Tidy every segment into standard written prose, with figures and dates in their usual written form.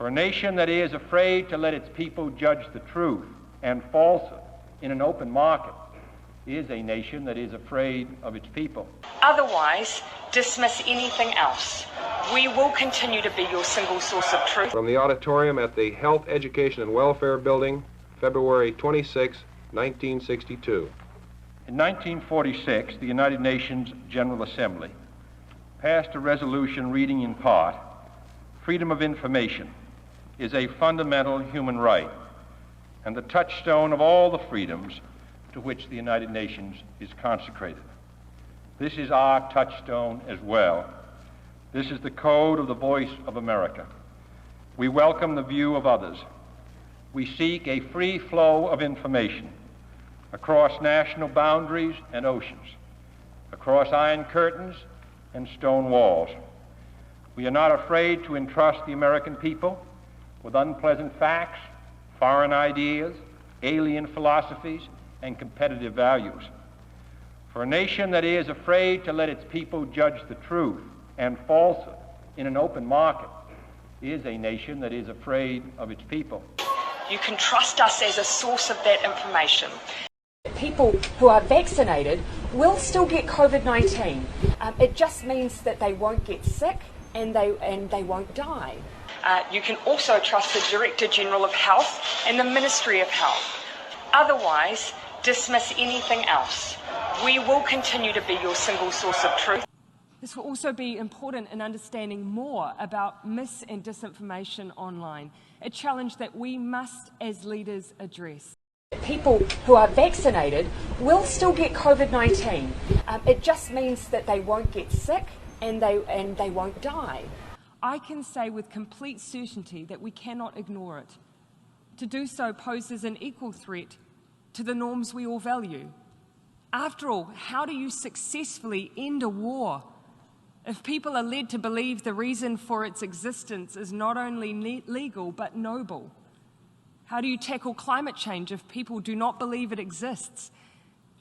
For a nation that is afraid to let its people judge the truth and falsehood in an open market is a nation that is afraid of its people. Otherwise, dismiss anything else. We will continue to be your single source of truth. From the auditorium at the Health, Education and Welfare Building, February 26, 1962. In 1946, the United Nations General Assembly passed a resolution reading in part, "Freedom of information is a fundamental human right and the touchstone of all the freedoms to which the United Nations is consecrated." This is our touchstone as well. This is the code of the voice of America. We welcome the view of others. We seek a free flow of information across national boundaries and oceans, across iron curtains and stone walls. We are not afraid to entrust the American people with unpleasant facts, foreign ideas, alien philosophies, and competitive values. For a nation that is afraid to let its people judge the truth and falsehood in an open market is a nation that is afraid of its people. You can trust us as a source of that information. People who are vaccinated will still get COVID-19. It just means that they won't get sick and they won't die. You can also trust the Director General of Health and the Ministry of Health. Otherwise, dismiss anything else. We will continue to be your single source of truth. This will also be important in understanding more about mis- and disinformation online, a challenge that we must, as leaders, address. People who are vaccinated will still get COVID-19. It just means that they won't get sick and they won't die. I can say with complete certainty that we cannot ignore it. To do so poses an equal threat to the norms we all value. After all, how do you successfully end a war if people are led to believe the reason for its existence is not only legal but noble? How do you tackle climate change if people do not believe it exists?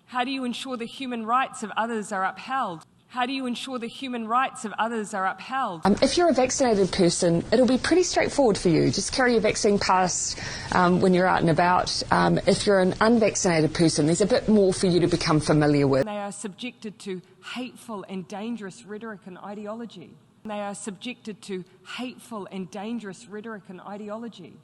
How do you ensure the human rights of others are upheld? How do you ensure the human rights of others are upheld? If you're a vaccinated person, it'll be pretty straightforward for you. Just carry your vaccine pass when you're out and about. If you're an unvaccinated person, there's a bit more for you to become familiar with. They are subjected to hateful and dangerous rhetoric and ideology. They are subjected to hateful and dangerous rhetoric and ideology.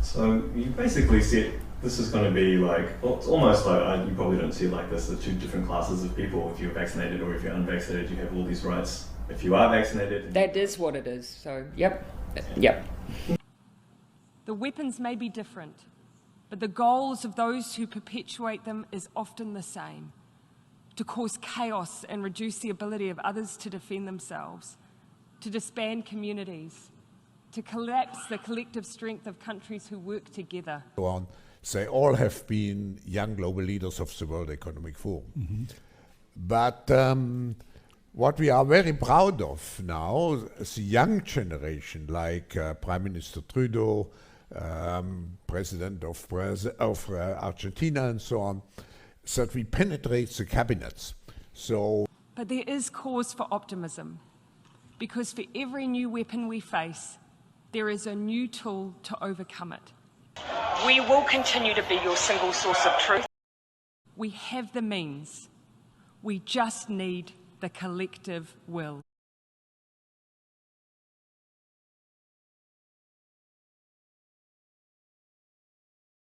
So you basically said this is going to be like, well, it's almost like, you probably don't see it like this, the two different classes of people. If you're vaccinated or if you're unvaccinated, you have all these rights. If you are vaccinated... That is what it is, so yep. The weapons may be different, but the goals of those who perpetuate them is often the same: to cause chaos and reduce the ability of others to defend themselves, to disband communities, to collapse the collective strength of countries who work together. They all have been young global leaders of the World Economic Forum. Mm-hmm. But what we are very proud of now is the young generation, like Prime Minister Trudeau, President of Argentina and so on, that we penetrate the cabinets. But there is cause for optimism, because for every new weapon we face, there is a new tool to overcome it. We will continue to be your single source of truth. We have the means. We just need the collective will.